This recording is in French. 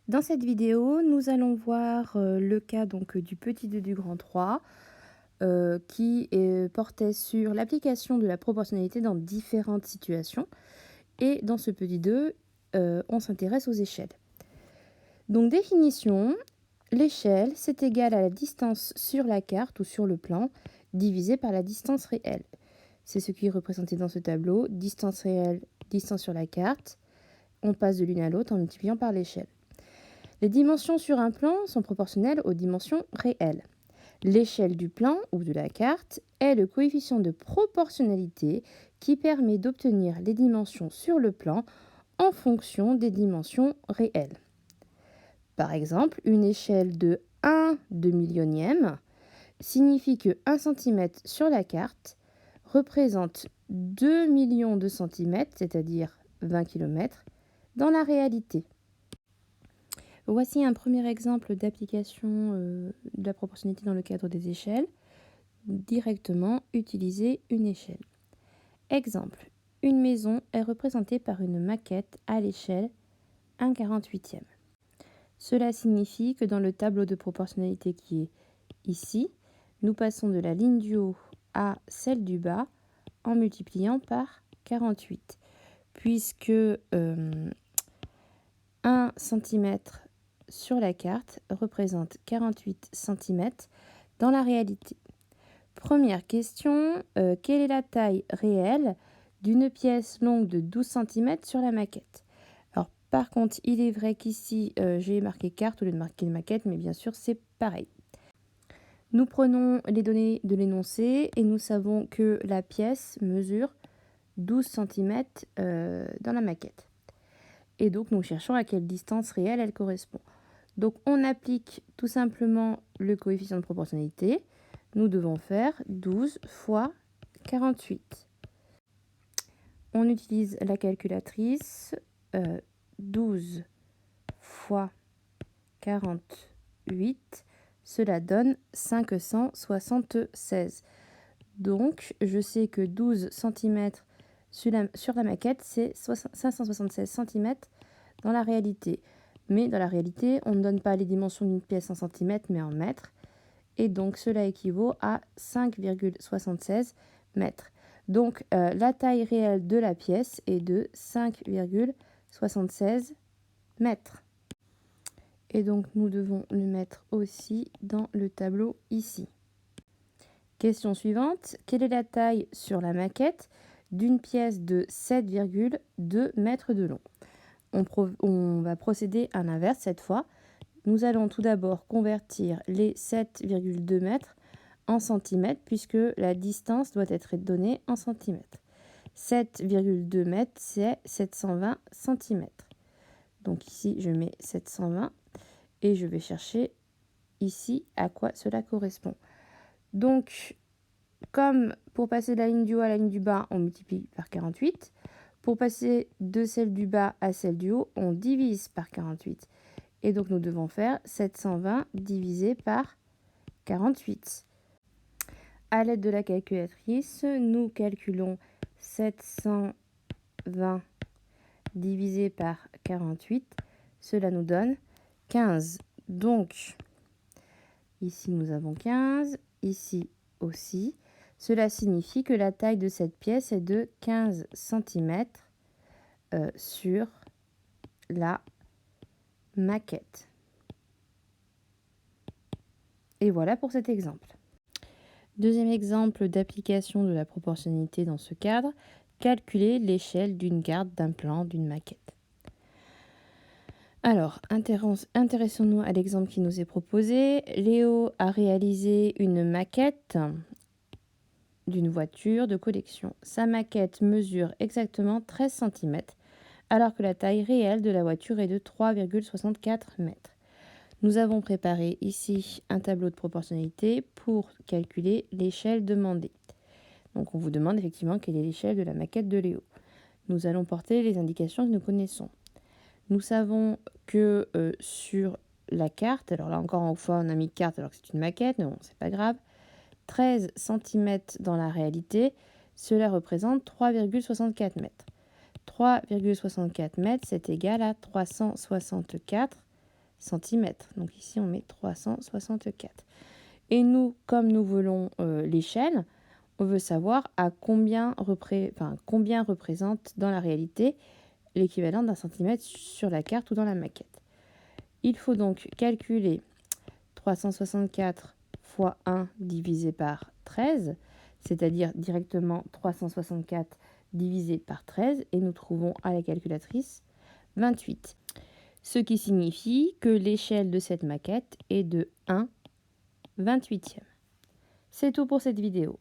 Dans cette vidéo, nous allons voir le cas du petit 2 du grand 3 qui portait sur l'application de la proportionnalité dans différentes situations. Et dans ce petit 2, on s'intéresse aux échelles. Donc définition, l'échelle c'est égal à la distance sur la carte ou sur le plan divisé par la distance réelle. C'est ce qui est représenté dans ce tableau, distance réelle, distance sur la carte. On passe de l'une à l'autre en multipliant par l'échelle. Les dimensions sur un plan sont proportionnelles aux dimensions réelles. L'échelle du plan ou de la carte est le coefficient de proportionnalité qui permet d'obtenir les dimensions sur le plan en fonction des dimensions réelles. Par exemple, une échelle de 1 demi-millionième signifie que 1 cm sur la carte représente 2 millions de centimètres, c'est-à-dire 20 km, dans la réalité. Voici un premier exemple d'application de la proportionnalité dans le cadre des échelles. Directement utiliser une échelle. Exemple, une maison est représentée par une maquette à l'échelle 1/48e. Cela signifie que dans le tableau de proportionnalité qui est ici, nous passons de la ligne du haut à celle du bas en multipliant par 48, puisque 1 cm sur la carte représente 48 cm dans la réalité. Première question, quelle est la taille réelle d'une pièce longue de 12 cm sur la maquette? Alors par contre, il est vrai qu'ici, j'ai marqué carte au lieu de marquer maquette, mais bien sûr, c'est pareil. Nous prenons les données de l'énoncé et nous savons que la pièce mesure 12 cm dans la maquette. Et donc, nous cherchons à quelle distance réelle elle correspond. Donc, on applique tout simplement le coefficient de proportionnalité. Nous devons faire 12 fois 48. On utilise la calculatrice. 12 fois 48, cela donne 576. Donc, je sais que 12 cm sur la maquette, c'est 576 cm dans la réalité. Mais dans la réalité, on ne donne pas les dimensions d'une pièce en centimètres, mais en mètres. Et donc, cela équivaut à 5,76 mètres. Donc, la taille réelle de la pièce est de 5,76 mètres. Et donc, nous devons le mettre aussi dans le tableau ici. Question suivante. Quelle est la taille sur la maquette d'une pièce de 7,2 mètres de long? On va procéder à l'inverse cette fois. Nous allons tout d'abord convertir les 7,2 mètres en centimètres puisque la distance doit être donnée en centimètres. 7,2 mètres, c'est 720 centimètres. Donc ici, je mets 720 et je vais chercher ici à quoi cela correspond. Donc, comme pour passer de la ligne du haut à la ligne du bas, on multiplie par 48. Pour passer de celle du bas à celle du haut, on divise par 48. Et donc, nous devons faire 720 divisé par 48. À l'aide de la calculatrice, nous calculons 720 divisé par 48. Cela nous donne 15. Donc, ici, nous avons 15. Ici aussi. Cela signifie que la taille de cette pièce est de 15 cm sur la maquette. Et voilà pour cet exemple. Deuxième exemple d'application de la proportionnalité dans ce cadre, calculer l'échelle d'une carte, d'un plan, d'une maquette. Alors, intéressons-nous à l'exemple qui nous est proposé. Léo a réalisé une maquette d'une voiture de collection. Sa maquette mesure exactement 13 cm, alors que la taille réelle de la voiture est de 3,64 mètres. Nous avons préparé ici un tableau de proportionnalité pour calculer l'échelle demandée. Donc on vous demande effectivement quelle est l'échelle de la maquette de Léo. Nous allons porter les indications que nous connaissons. Nous savons que sur la carte, alors là encore en fois on a mis carte alors que c'est une maquette, mais bon c'est pas grave, 13 cm dans la réalité, cela représente 3,64 mètres. 3,64 mètres, c'est égal à 364 centimètres. Donc ici, on met 364. Et nous, comme nous voulons l'échelle, on veut savoir combien représente dans la réalité l'équivalent d'un centimètre sur la carte ou dans la maquette. Il faut donc calculer 364 fois 1 divisé par 13, c'est-à-dire directement 364 divisé par 13, et nous trouvons à la calculatrice 28. Ce qui signifie que l'échelle de cette maquette est de 1/28e. C'est tout pour cette vidéo.